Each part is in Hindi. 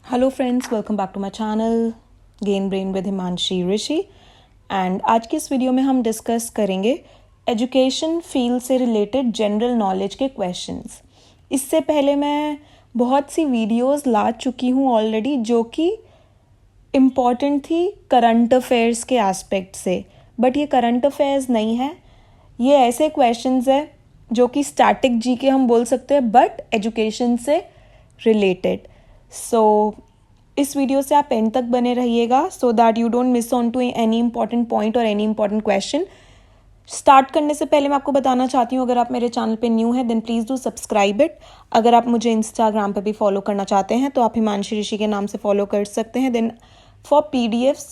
Hello friends, welcome back to my channel gain brain with Himanshi Rishi. And आज की इस वीडियो में हम डिस्कस करेंगे एजुकेशन फील्ड से रिलेटेड जनरल नॉलेज के क्वेश्चंस। इससे पहले मैं बहुत सी वीडियोस ला चुकी हूँ ऑलरेडी जो कि इम्पॉर्टेंट थी करंट अफेयर्स के एस्पेक्ट से, बट ये करंट अफेयर्स नहीं है। ये ऐसे क्वेश्चंस है जो कि स्टैटिक जीके हम बोल सकते हैं बट एजुकेशन से रिलेटेड। सो इस वीडियो से आप एंड तक बने रहिएगा so that you don't miss on to any important point और एनी इंपॉर्टेंट क्वेश्चन। स्टार्ट करने से पहले मैं आपको बताना चाहती हूँ, अगर आप मेरे चैनल पे न्यू हैं then please do subscribe it. अगर आप मुझे इंस्टाग्राम पे भी फॉलो करना चाहते हैं तो आप हिमांशी ऋषि के नाम से फॉलो कर सकते हैं। देन फॉर PDFs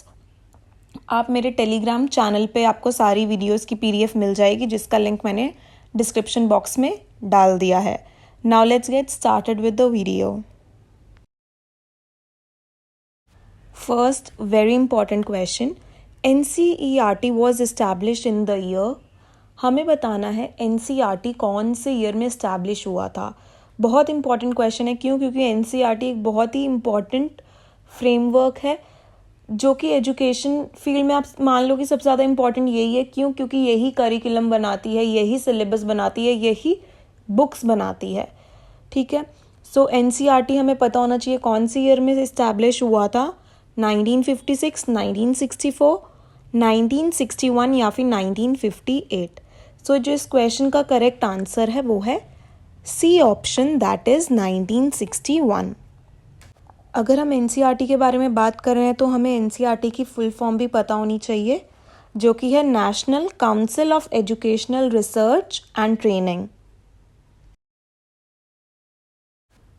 आप मेरे टेलीग्राम चैनल पे आपको सारी वीडियोस की PDF मिल जाएगी, जिसका लिंक मैंने डिस्क्रिप्शन बॉक्स में डाल दिया है। Now let's get started with the video. First, very important question. NCERT was established in the year. हमें बताना है NCERT कौन से ईयर में इस्टेब्लिश हुआ था। बहुत इंपॉर्टेंट क्वेश्चन है। क्यों? क्योंकि NCERT एक बहुत ही इम्पॉर्टेंट फ्रेमवर्क है जो कि एजुकेशन फील्ड में आप मान लो कि सबसे ज़्यादा इम्पॉर्टेंट यही है। क्यों? क्योंकि यही करिकुलम बनाती है, यही सिलेबस बनाती है, यही बुक्स बनाती है। ठीक है, सो NCERT हमें पता होना चाहिए कौन सी ईयर में इस्टेब्लिश हुआ था। 1956, 1964, 1961 या फिर 1958। सो जो इस क्वेश्चन का करेक्ट आंसर है वो है सी ऑप्शन, दैट इज 1961। अगर हम NCERT के बारे में बात कर रहे हैं तो हमें NCERT की फुल फॉर्म भी पता होनी चाहिए जो कि है national council of educational research and training.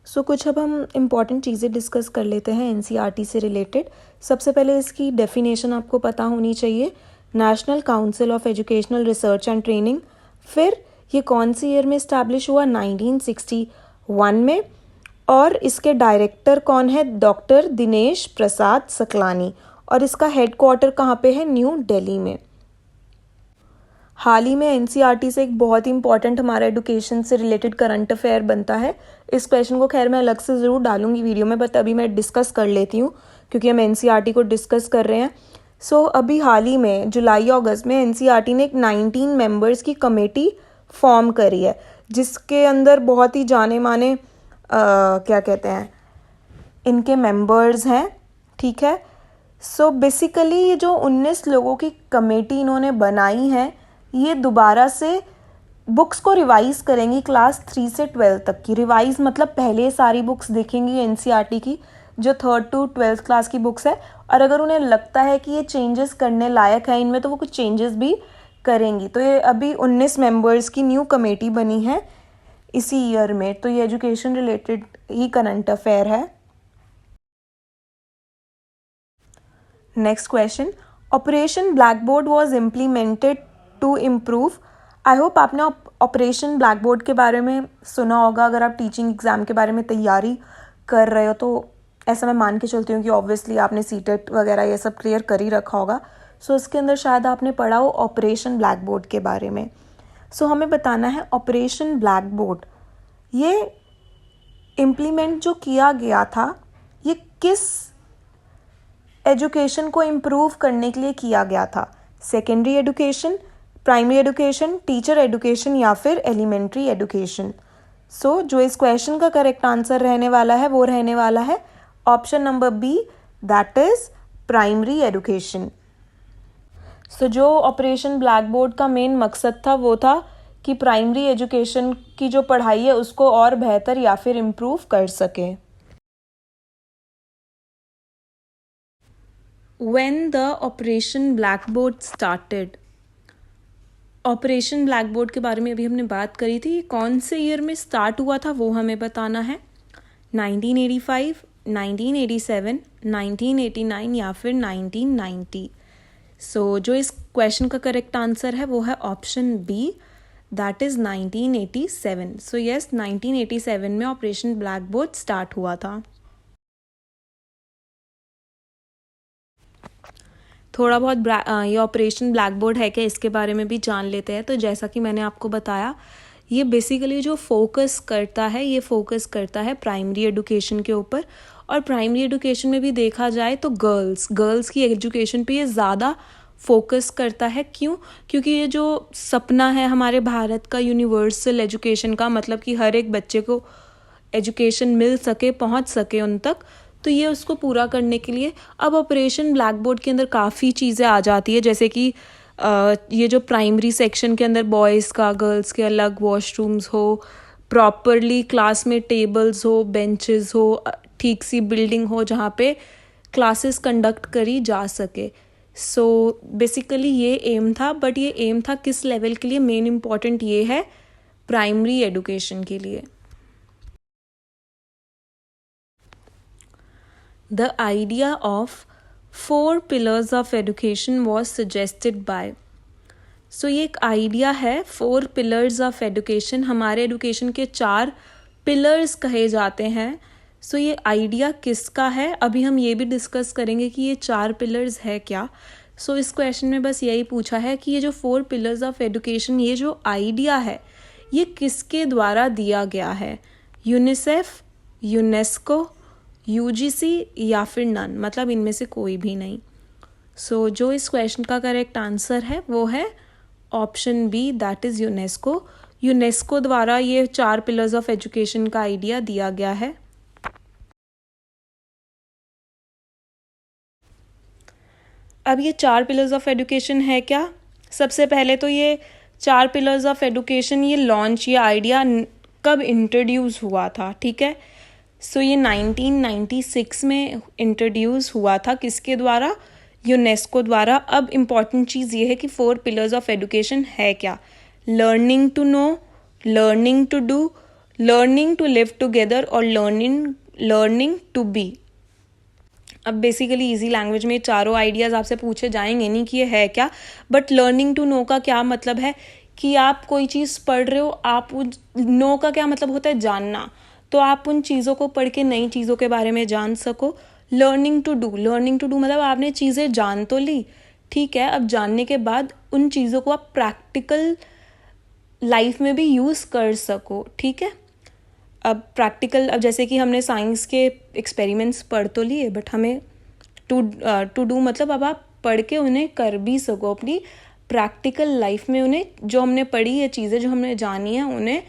So कुछ अब हम इम्पॉर्टेंट चीज़ें डिस्कस कर लेते हैं NCERT से रिलेटेड। सबसे पहले इसकी डेफिनेशन आपको पता होनी चाहिए, national council of educational research and training. फिर ये कौन सी ईयर में इस्टेब्लिश हुआ? 1961 में। और इसके डायरेक्टर कौन है? डॉक्टर दिनेश प्रसाद सकलानी। और इसका हेडक्वार्टर कहाँ पे है? न्यू दिल्ली में। हाल ही में NCERT से एक बहुत ही इंपॉर्टेंट हमारा एजुकेशन से रिलेटेड करंट अफेयर बनता है। इस क्वेश्चन को खैर मैं अलग से ज़रूर डालूंगी वीडियो में, बट अभी मैं डिस्कस कर लेती हूँ क्योंकि हम NCERT को डिस्कस कर रहे हैं। सो अभी हाल ही में जुलाई अगस्त में NCERT ने एक 19 मेंबर्स की कमेटी फॉर्म करी है जिसके अंदर बहुत ही जाने माने क्या कहते हैं इनके मेंबर्स हैं। ठीक है, सो बेसिकली ये जो 19 लोगों की कमेटी इन्होंने बनाई है ये दोबारा से बुक्स को रिवाइज करेंगी क्लास 3 से 12 तक की। रिवाइज मतलब पहले सारी बुक्स देखेंगी NCERT की जो 3rd to 12th क्लास की बुक्स है, और अगर उन्हें लगता है कि ये चेंजेस करने लायक है इनमें तो वो कुछ चेंजेस भी करेंगी। तो ये अभी 19 मेंबर्स की न्यू कमेटी बनी है इसी ईयर में। तो ये एजुकेशन रिलेटेड ही करंट अफेयर है। Next question, operation blackboard was implemented to improve. I hope आपने ऑपरेशन ब्लैक बोर्ड के बारे में सुना होगा। अगर आप टीचिंग एग्ज़ाम के बारे में तैयारी कर रहे हो तो ऐसा मैं मान के चलती हूँ कि ऑब्वियसली आपने CTET वगैरह ये सब क्लियर कर ही रखा होगा। सो इसके अंदर शायद आपने पढ़ा हो ऑपरेशन ब्लैक बोर्ड के बारे में। सो हमें बताना है ऑपरेशन ब्लैक बोर्ड ये इम्प्लीमेंट जो किया गया था ये किस एजुकेशन को इम्प्रूव करने के लिए किया गया था? Secondary education, primary education, teacher education या फिर एलिमेंट्री एजुकेशन। सो जो इस क्वेश्चन का करेक्ट आंसर रहने वाला है वो रहने वाला है option number B, that is primary education. So जो ऑपरेशन ब्लैक बोर्ड का मेन मकसद था वो था कि प्राइमरी एजुकेशन की जो पढ़ाई है उसको और बेहतर या फिर इम्प्रूव कर सके। When the Operation Blackboard started, operation blackboard के बारे में अभी हमने बात करी थी। कौन से ईयर में स्टार्ट हुआ था वो हमें बताना है। 1985, 1987, 1989 या फिर 1990। सो जो इस क्वेश्चन का करेक्ट आंसर है वो है option B, that is 1987। So yes, 1987 में ऑपरेशन ब्लैक बोर्ड स्टार्ट हुआ था। थोड़ा बहुत ये ऑपरेशन ब्लैक बोर्ड है क्या इसके बारे में भी जान लेते हैं। तो जैसा कि मैंने आपको बताया ये बेसिकली जो फोकस करता है ये फोकस करता है प्राइमरी एजुकेशन के ऊपर। और प्राइमरी एजुकेशन में भी देखा जाए तो गर्ल्स की एजुकेशन पे ये ज़्यादा फोकस करता है। क्यों? क्योंकि ये जो सपना है हमारे भारत का यूनिवर्सल एजुकेशन का, मतलब कि हर एक बच्चे को एजुकेशन मिल सके, पहुंच सके उन तक, तो ये उसको पूरा करने के लिए अब ऑपरेशन ब्लैक बोर्ड के अंदर काफ़ी चीज़ें आ जाती है, जैसे कि ये जो प्राइमरी सेक्शन के अंदर बॉयज़ का गर्ल्स के अलग वॉशरूम्स हो, प्रॉपरली क्लास में टेबल्स हो, बेंचेस हो, ठीक सी बिल्डिंग हो जहाँ पे क्लासेस कंडक्ट करी जा सके। सो बेसिकली ये एम था, बट ये एम था किस लेवल के लिए? मेन इम्पॉर्टेंट ये है प्राइमरी एजुकेशन के लिए। The idea of 4 pillars of education was suggested by, सो ये एक आइडिया है 4 पिलर्स ऑफ एजुकेशन, हमारे एजुकेशन के 4 पिलर्स कहे जाते हैं। सो ये आइडिया किसका है? अभी हम ये भी डिस्कस करेंगे कि ये 4 पिलर्स है क्या। सो इस क्वेश्चन में बस यही पूछा है कि ये जो 4 पिलर्स ऑफ एजुकेशन, ये जो आइडिया है ये किसके द्वारा दिया गया है? यूनिसेफ, यूनेस्को, यूजीसी या फिर नन, मतलब इनमें से कोई भी नहीं। सो जो इस क्वेश्चन का करेक्ट आंसर है वो है option B, that is UNESCO. UNESCO द्वारा ये 4 पिलर्स ऑफ एजुकेशन का आइडिया दिया गया है। अब ये 4 पिलर्स ऑफ एजुकेशन है क्या? सबसे पहले तो ये 4 पिलर्स ऑफ एजुकेशन, ये लॉन्च, ये आइडिया कब इंट्रोड्यूस हुआ था? ठीक है, सो ये 1996 में इंट्रोड्यूस हुआ था। किसके द्वारा? यूनेस्को द्वारा। अब इम्पॉर्टेंट चीज़ ये है कि 4 पिलर्स ऑफ एजुकेशन है क्या? Learning to know, learning to do, learning to live together और लर्निंग टू बी। अब बेसिकली इजी लैंग्वेज में चारों आइडियाज़ आपसे पूछे जाएंगे नहीं कि ये है क्या, बट लर्निंग टू नो का क्या मतलब है कि आप कोई चीज़ पढ़ रहे हो, आप नो का क्या मतलब होता है? जानना। तो आप उन चीज़ों को पढ़ के नई चीज़ों के बारे में जान सको। लर्निंग टू डू मतलब आपने चीज़ें जान तो ली, ठीक है, अब जानने के बाद उन चीज़ों को आप प्रैक्टिकल लाइफ में भी यूज़ कर सको। ठीक है, अब प्रैक्टिकल, अब जैसे कि हमने साइंस के एक्सपेरिमेंट्स पढ़ तो लिए, बट हमें टू डू मतलब अब आप पढ़ के उन्हें कर भी सको अपनी प्रैक्टिकल लाइफ में। उन्हें जो हमने पढ़ी है चीज़ें, जो हमने जानी है, उन्हें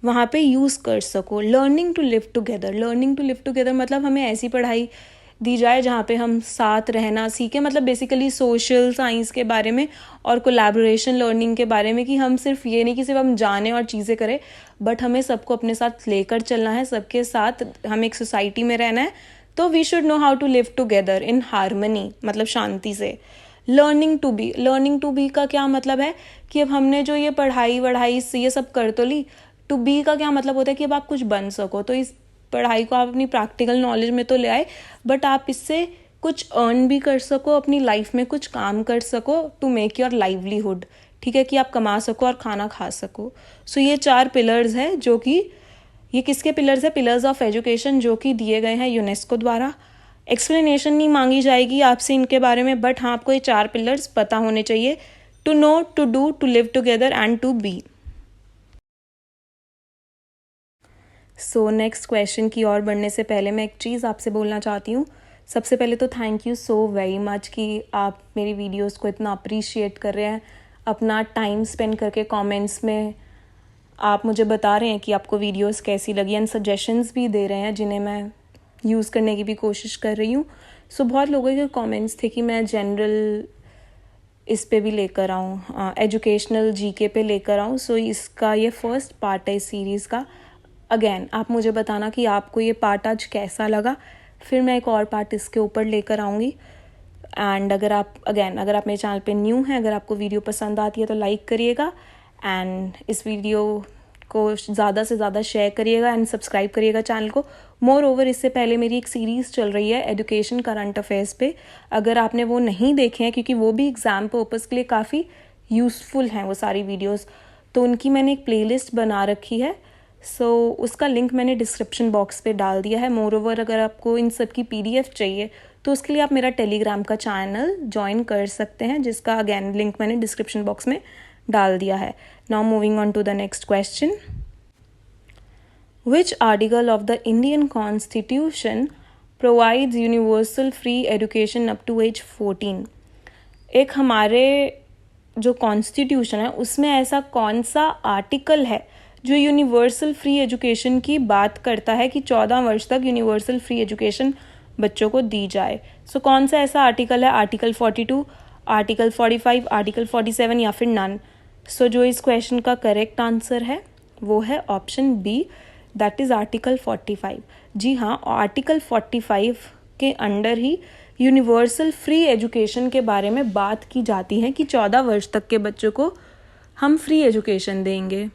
वहाँ पे यूज़ कर सको। लर्निंग टू लिव टुगेदर मतलब हमें ऐसी पढ़ाई दी जाए जहाँ पे हम साथ रहना सीखें, मतलब बेसिकली सोशल साइंस के बारे में और कोलैबोरेशन लर्निंग के बारे में, कि हम सिर्फ ये नहीं कि सिर्फ हम जाने और चीज़ें करें, बट हमें सबको अपने साथ लेकर चलना है, सबके साथ हम एक सोसाइटी में रहना है। तो we should know how to live together in harmony, मतलब शांति से। लर्निंग टू बी का क्या मतलब है कि अब हमने जो ये पढ़ाई वढ़ाई से ये सब कर तो ली, टू बी का क्या मतलब होता है कि अब आप कुछ बन सको। तो इस पढ़ाई को आप अपनी प्रैक्टिकल नॉलेज में तो ले आए, बट आप इससे कुछ अर्न भी कर सको, अपनी लाइफ में कुछ काम कर सको, टू मेक योर लाइवलीहुड। ठीक है, कि आप कमा सको और खाना खा सको। सो ये 4 पिलर्स है, जो कि ये किसके पिलर्स है? पिलर्स ऑफ एजुकेशन, जो कि दिए गए हैं यूनेस्को द्वारा। एक्सप्लेनेशन नहीं मांगी जाएगी आपसे इनके बारे में, बट हाँ आपको ये 4 पिलर्स पता होने चाहिए, to know, to do, to live together and to be. So next question की ओर बढ़ने से पहले मैं एक चीज़ आपसे बोलना चाहती हूँ। सबसे पहले तो thank you so very much कि आप मेरी वीडियोस को इतना अप्रिशिएट कर रहे हैं, अपना टाइम स्पेंड करके कमेंट्स में आप मुझे बता रहे हैं कि आपको वीडियोस कैसी लगी, एंड सजेशंस भी दे रहे हैं जिन्हें मैं यूज़ करने की भी कोशिश कर रही हूँ। सो बहुत लोगों के कमेंट्स थे कि मैं जनरल इस पे भी लेकर आऊँ, एजुकेशनल जीके पे लेकर आऊँ। सो इसका ये फर्स्ट पार्ट है इस सीरीज़ का। अगेन आप मुझे बताना कि आपको ये पार्ट आज कैसा लगा, फिर मैं एक और पार्ट इसके ऊपर लेकर आऊँगी। एंड अगर आप मेरे चैनल पे न्यू हैं, अगर आपको वीडियो पसंद आती है तो लाइक करिएगा, एंड इस वीडियो को ज़्यादा से ज़्यादा शेयर करिएगा एंड सब्सक्राइब करिएगा चैनल को। मोर ओवर, इससे पहले मेरी एक सीरीज़ चल रही है एजुकेशन करंट अफेयर्स पे, अगर आपने वो नहीं देखे हैं, क्योंकि वो भी एग्ज़ाम पर्पज़ के लिए काफ़ी यूज़फुल हैं वो सारी वीडियोज़, तो उनकी मैंने एक प्लेलिस्ट बना रखी है। सो उसका लिंक मैंने डिस्क्रिप्शन बॉक्स पे डाल दिया है। मोर ओवर, अगर आपको इन सब की PDF चाहिए तो उसके लिए आप मेरा टेलीग्राम का चैनल ज्वाइन कर सकते हैं, जिसका अगेन लिंक मैंने डिस्क्रिप्शन बॉक्स में डाल दिया है। Now moving on to the next question. Which article of the Indian Constitution provides universal free education up to age 14। एक हमारे जो कॉन्स्टिट्यूशन है उसमें ऐसा कौन सा आर्टिकल है जो यूनिवर्सल फ्री एजुकेशन की बात करता है कि 14 वर्ष तक यूनिवर्सल फ्री एजुकेशन बच्चों को दी जाए? सो कौन सा ऐसा आर्टिकल है? आर्टिकल 42, आर्टिकल 45, आर्टिकल 47 या फिर नन? सो जो इस क्वेश्चन का करेक्ट आंसर है वो है option B, that is article 45। जी हाँ, आर्टिकल 45 के अंडर ही यूनिवर्सल फ्री एजुकेशन के बारे में बात की जाती है कि 14 वर्ष तक के बच्चों को हम फ्री एजुकेशन देंगे।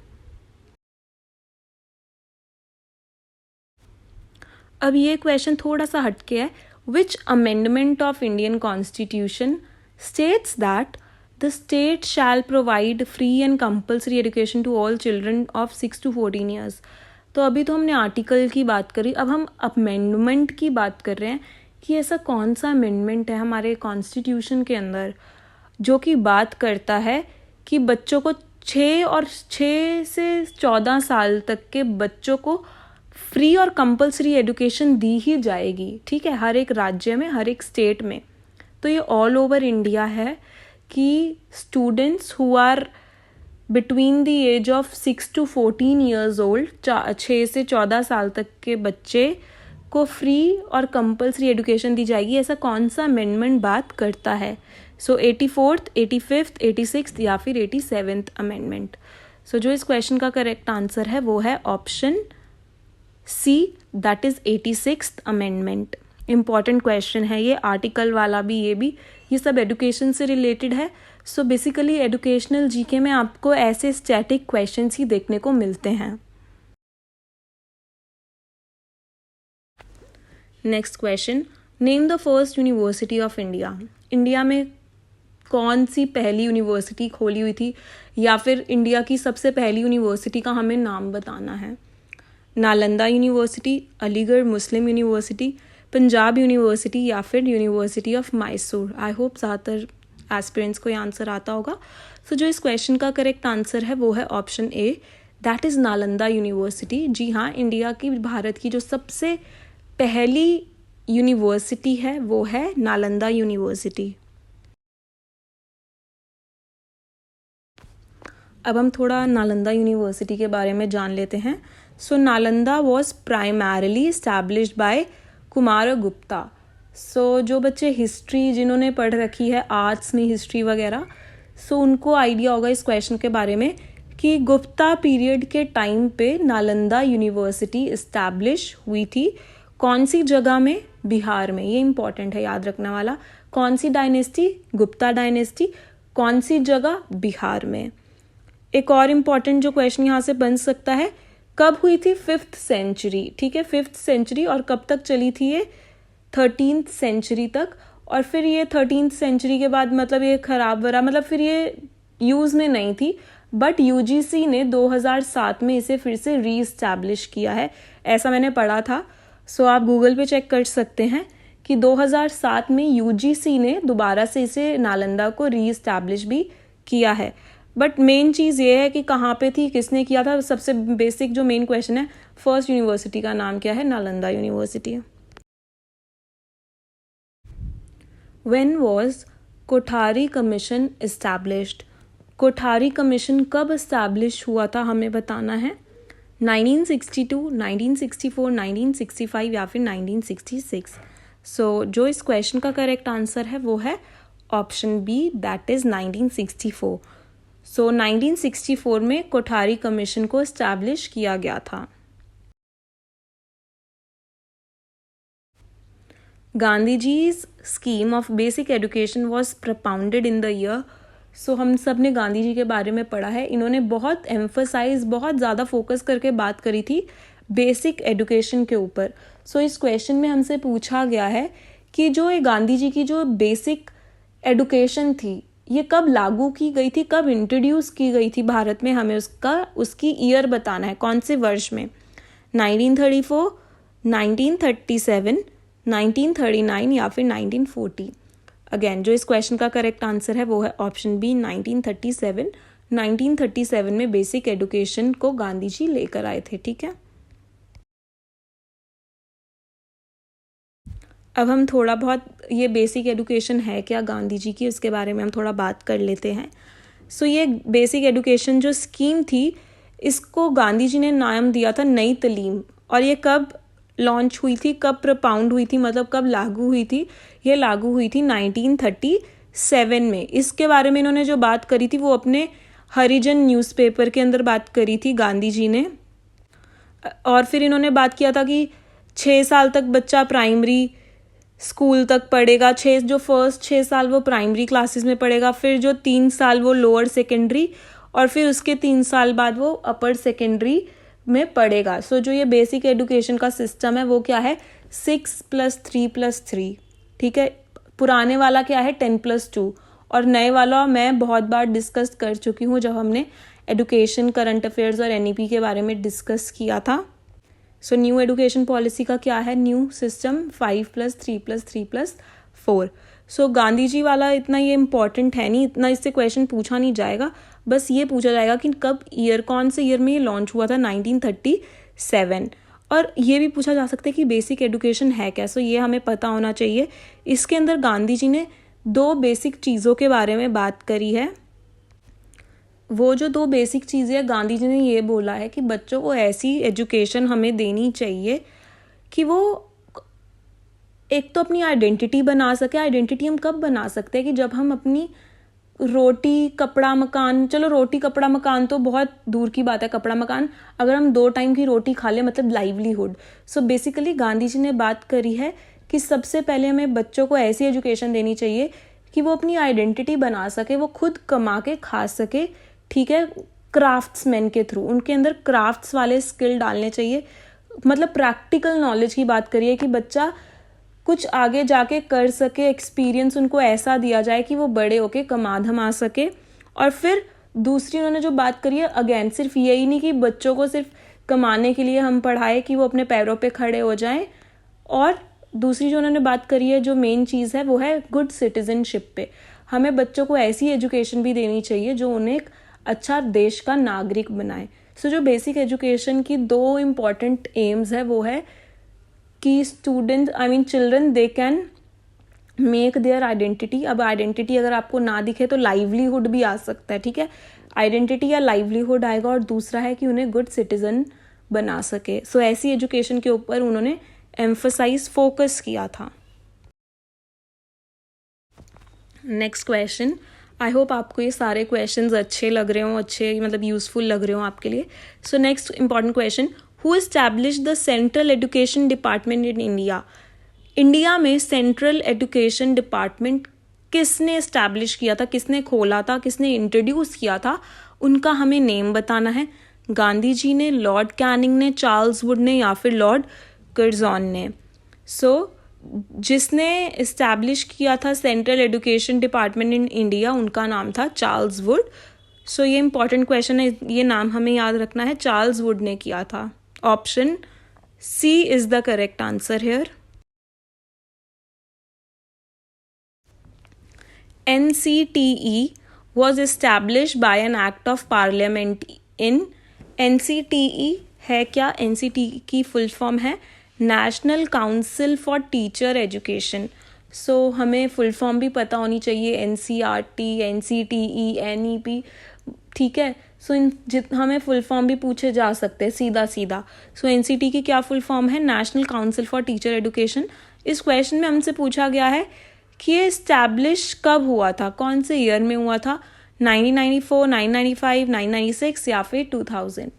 अब ये क्वेश्चन थोड़ा सा हटके है। Which amendment of Indian constitution states that the state shall provide free and compulsory education to all children of 6 to 14 years? तो अभी तो हमने आर्टिकल की बात करी, अब हम अमेंडमेंट की बात कर रहे हैं कि ऐसा कौन सा अमेंडमेंट है हमारे कॉन्स्टिट्यूशन के अंदर जो कि बात करता है कि बच्चों को 6 से 14 साल तक के बच्चों को फ्री और कंपल्सरी एजुकेशन दी ही जाएगी। ठीक है, हर एक राज्य में, हर एक स्टेट में। तो ये ऑल ओवर इंडिया है कि students who are between the age of 6 to 14 years old, 6 से 14 साल तक के बच्चे को फ्री और कंपल्सरी एजुकेशन दी जाएगी। ऐसा कौन सा अमेंडमेंट बात करता है? सो 84th, 85th, 86th या फिर 87th अमेंडमेंट? सो जो इस क्वेश्चन का करेक्ट आंसर है वो है option C, that is 86th amendment. Important question है ये, आर्टिकल वाला भी, ये सब एजुकेशन से रिलेटेड है। सो बेसिकली एजुकेशनल जीके में आपको ऐसे स्टैटिक क्वेश्चंस ही देखने को मिलते हैं। Next question, name the first university of India. India में कौन सी पहली यूनिवर्सिटी खोली हुई थी, या फिर इंडिया की सबसे पहली यूनिवर्सिटी का हमें नाम बताना है? नालंदा यूनिवर्सिटी, अलीगढ़ मुस्लिम यूनिवर्सिटी, पंजाब यूनिवर्सिटी या फिर university of Mysore? I hope ज़्यादातर एस्पिरेंट्स को ये आंसर आता होगा। सो जो इस क्वेश्चन का करेक्ट आंसर है वो है option A, that is Nalanda university. जी हाँ, इंडिया की, भारत की जो सबसे पहली यूनिवर्सिटी है वो है नालंदा यूनिवर्सिटी। अब हम थोड़ा नालंदा यूनिवर्सिटी के बारे में जान लेते हैं। So Nalanda was primarily established by Kumaragupta. So जो बच्चे हिस्ट्री जिन्होंने पढ़ रखी है, आर्ट्स में हिस्ट्री वगैरह, सो उनको आइडिया होगा इस क्वेश्चन के बारे में कि गुप्ता पीरियड के टाइम पे नालंदा यूनिवर्सिटी इस्टेब्लिश हुई थी। कौन सी जगह में? बिहार में। ये इंपॉर्टेंट है याद रखने वाला। कौन सी डायनेस्टी? गुप्ता डायनेस्टी। कौन सी जगह? बिहार में। एक और इम्पॉर्टेंट जो क्वेश्चन यहाँ से बन सकता है, कब हुई थी? 5th century. ठीक है, 5th सेंचुरी। और कब तक चली थी ये? 13th सेंचुरी तक। और फिर ये 13th सेंचुरी के बाद मतलब ये खराब वरा, मतलब फिर ये यूज़ में नहीं थी, बट यूजीसी ने 2007 में इसे फिर से रीइस्टैब्लिश किया है, ऐसा मैंने पढ़ा था। सो आप गूगल पे चेक कर सकते हैं कि 2007 में यूजीसी ने दोबारा से इसे नालंदा को रीइस्टैब्लिश भी किया है। बट मेन चीज़ ये है कि कहाँ पे थी, किसने किया था? सबसे बेसिक जो मेन क्वेश्चन है, फर्स्ट यूनिवर्सिटी का नाम क्या है? Nalanda university. When was Kothari commission established? Kothari commission कब इस्टेब्लिश हुआ था हमें बताना है। 1962, 1964, 1965 या फिर 1966? सो जो इस क्वेश्चन का करेक्ट आंसर है वो है option B, that is 1964। So 1964 में कोठारी कमीशन को इस्टेब्लिश किया गया था। Gandhi ji's scheme of basic education was propounded in the year? So हम सब ने गांधी जी के बारे में पढ़ा है। इन्होंने बहुत एम्फसाइज, बहुत ज़्यादा फोकस करके बात करी थी बेसिक एजुकेशन के ऊपर। सो इस क्वेश्चन में हमसे पूछा गया है कि जो ये गांधी जी की जो बेसिक एजुकेशन थी ये कब लागू की गई थी, कब इंट्रोड्यूस की गई थी भारत में? हमें उसकी ईयर बताना है, कौन से वर्ष में? 1934, 1937, 1939 या फिर 1940? अगेन जो इस क्वेश्चन का करेक्ट आंसर है वो है ऑप्शन बी, 1937। 1937 में बेसिक एजुकेशन को गांधी जी लेकर आए थे। ठीक है, अब हम थोड़ा बहुत ये बेसिक एजुकेशन है क्या गांधी जी की, उसके बारे में हम थोड़ा बात कर लेते हैं। सो ये बेसिक एजुकेशन जो स्कीम थी, इसको गांधी जी ने नाम दिया था नई तालीम। और ये कब लॉन्च हुई थी, कब प्रपाउंड हुई थी, मतलब कब लागू हुई थी? ये लागू हुई थी 1937 में। इसके बारे में इन्होंने जो बात करी थी वो अपने हरिजन न्यूज़पेपर के अंदर बात करी थी गांधी जी ने। और फिर इन्होंने बात किया था कि 6 साल तक बच्चा प्राइमरी स्कूल तक पढ़ेगा, जो फर्स्ट 6 साल वो प्राइमरी क्लासेस में पढ़ेगा, फिर जो 3 साल वो लोअर सेकेंडरी, और फिर उसके 3 साल बाद वो अपर सेकेंडरी में पढ़ेगा। सो जो ये बेसिक एजुकेशन का सिस्टम है वो क्या है, 6+3+3, ठीक है। पुराने वाला क्या है, 10+2, और नए वाला मैं बहुत बार डिस्कस कर चुकी हूँ जब हमने एजुकेशन, करंट अफेयर्स और एनईपी के बारे में डिस्कस किया था। सो न्यू एजुकेशन पॉलिसी का क्या है, न्यू सिस्टम 5+3+3+4। सो गांधी जी वाला इतना ये इम्पॉर्टेंट है नहीं, इतना इससे क्वेश्चन पूछा नहीं जाएगा। बस ये पूछा जाएगा कि कब ईयर, कौन से ईयर में ये लॉन्च हुआ था, 1937। और ये भी पूछा जा सकता है कि बेसिक एजुकेशन है क्या। सो ये हमें पता होना चाहिए। इसके अंदर गांधी जी ने 2 बेसिक चीज़ों के बारे में बात करी है। वो जो 2 बेसिक चीज़ें हैं, गांधी जी ने ये बोला है कि बच्चों को ऐसी एजुकेशन हमें देनी चाहिए कि वो एक तो अपनी आइडेंटिटी बना सके। आइडेंटिटी हम कब बना सकते हैं कि जब हम अपनी रोटी कपड़ा मकान, चलो रोटी कपड़ा मकान तो बहुत दूर की बात है, कपड़ा मकान अगर हम 2 टाइम की रोटी खा लें, मतलब livelihood. So basically Gandhi ji ने बात करी है कि सबसे पहले हमें बच्चों को ऐसी एजुकेशन देनी चाहिए कि वो अपनी आइडेंटिटी बना सके, वो खुद कमा के खा सके, ठीक है। क्राफ्ट्समैन के थ्रू उनके अंदर क्राफ्ट्स वाले स्किल डालने चाहिए, मतलब प्रैक्टिकल नॉलेज की बात करिए कि बच्चा कुछ आगे जाके कर सके, एक्सपीरियंस उनको ऐसा दिया जाए कि वो बड़े होके कमा धमा सके। और फिर दूसरी उन्होंने जो बात करी है, अगेन सिर्फ यही नहीं कि बच्चों को सिर्फ कमाने के लिए हम पढ़ाए कि वो अपने पैरों पे खड़े हो जाएं, और दूसरी जो उन्होंने बात करी है, जो मेन चीज़ है वो है गुड सिटीजनशिप पे। हमें बच्चों को ऐसी एजुकेशन भी देनी चाहिए जो उन्हें एक अच्छा देश का नागरिक बनाए। सो जो बेसिक एजुकेशन की 2 इम्पॉर्टेंट एम्स है वो है कि children they can make their identity. अब आइडेंटिटी अगर आपको ना दिखे तो लाइवलीहुड भी आ सकता है, ठीक है। आइडेंटिटी या लाइवलीहुड आएगा, और दूसरा है कि उन्हें गुड सिटीजन बना सके। सो ऐसी एजुकेशन के ऊपर उन्होंने एम्फसाइज, फोकस किया था। Next question. आई होप आपको ये सारे क्वेश्चंस अच्छे लग रहे हो, अच्छे मतलब यूजफुल लग रहे हो आपके लिए। So next important question, who established the central education department in India? India में सेंट्रल एजुकेशन डिपार्टमेंट किसने एस्टैब्लिश किया था, किसने खोला था, किसने इंट्रोड्यूस किया था? उनका हमें नेम बताना है। गांधी जी ने, लॉर्ड कैनिंग ने, चार्ल्स वुड ने, या फिर लॉर्ड कर्जन ने। सो जिसने इस्टेब्लिश किया था central education department in India, उनका नाम था चार्ल्स वुड। सो ये इंपॉर्टेंट क्वेश्चन है, ये नाम हमें याद रखना है, चार्ल्स वुड ने किया था। Option C is the correct answer here. NCTE was established by an act of parliament in। NCTE है क्या? NCTE की फुल फॉर्म है national council for teacher education. So हमें फुल फॉर्म भी पता होनी चाहिए, NCRT, NCTE, NEP, ठीक है। सो हमें फुल फॉर्म भी पूछे जा सकते हैं सीधा सीधा। सो NCTE की क्या फुल फॉर्म है? National council for teacher education. इस क्वेश्चन में हमसे पूछा गया है कि ये इस्टेब्लिश कब हुआ था, कौन से ईयर में हुआ था? 1994, 995, 996 या फिर 2000।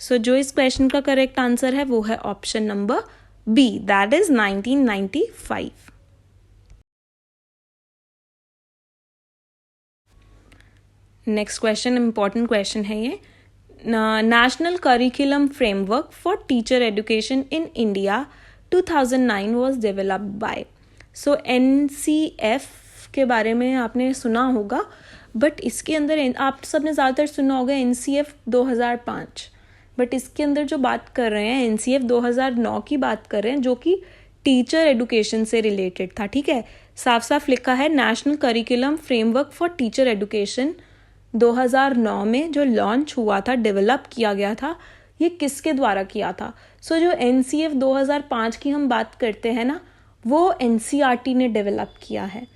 सो जो इस क्वेश्चन का करेक्ट आंसर है वो है option number B, that is 1995। Next question important question है ये। National curriculum framework for teacher education in India 2009 was developed by. So NCF के बारे में आपने सुना होगा, बट इसके अंदर आप सबने ज़्यादातर सुना होगा NCF 2005, बट इसके अंदर जो बात कर रहे हैं NCF 2009 की बात कर रहे हैं, जो कि टीचर एजुकेशन से रिलेटेड था, ठीक है। साफ साफ लिखा है national curriculum framework for teacher education 2009 में जो लॉन्च हुआ था, डेवलप किया गया था, ये किसके द्वारा किया था? सो जो NCF 2005 की हम बात करते हैं ना, वो NCERT ने डेवलप किया है।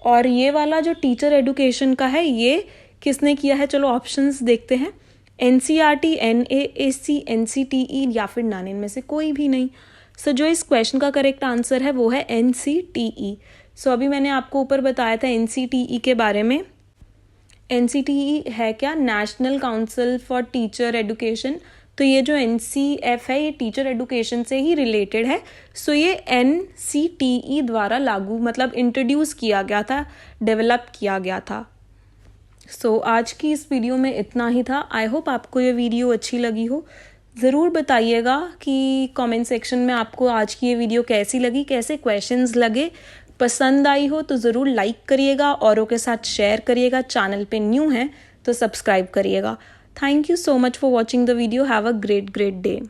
और ये वाला जो टीचर एडुकेशन का है ये किसने किया है, चलो ऑप्शंस देखते हैं। NCERT, NAAC, NCTE या फिर नन, इनमें से कोई भी नहीं। सो जो इस क्वेश्चन का करेक्ट आंसर है वो है NCTE। सो अभी मैंने आपको ऊपर बताया था NCTE के बारे में। NCTE है क्या, national council for teacher education. तो ये जो NCF है ये टीचर एडुकेशन से ही रिलेटेड है। सो ये NCTE द्वारा लागू मतलब इंट्रोड्यूस किया गया था, डेवलप किया गया था। सो आज की इस वीडियो में इतना ही था। आई होप आपको ये वीडियो अच्छी लगी हो। ज़रूर बताइएगा कि कमेंट सेक्शन में आपको आज की ये वीडियो कैसी लगी, कैसे क्वेश्चंस लगे। पसंद आई हो तो ज़रूर लाइक करिएगा, औरों के साथ शेयर करिएगा। चैनल पे न्यू हैं तो सब्सक्राइब करिएगा। Thank you so much for watching the video. Have a great day.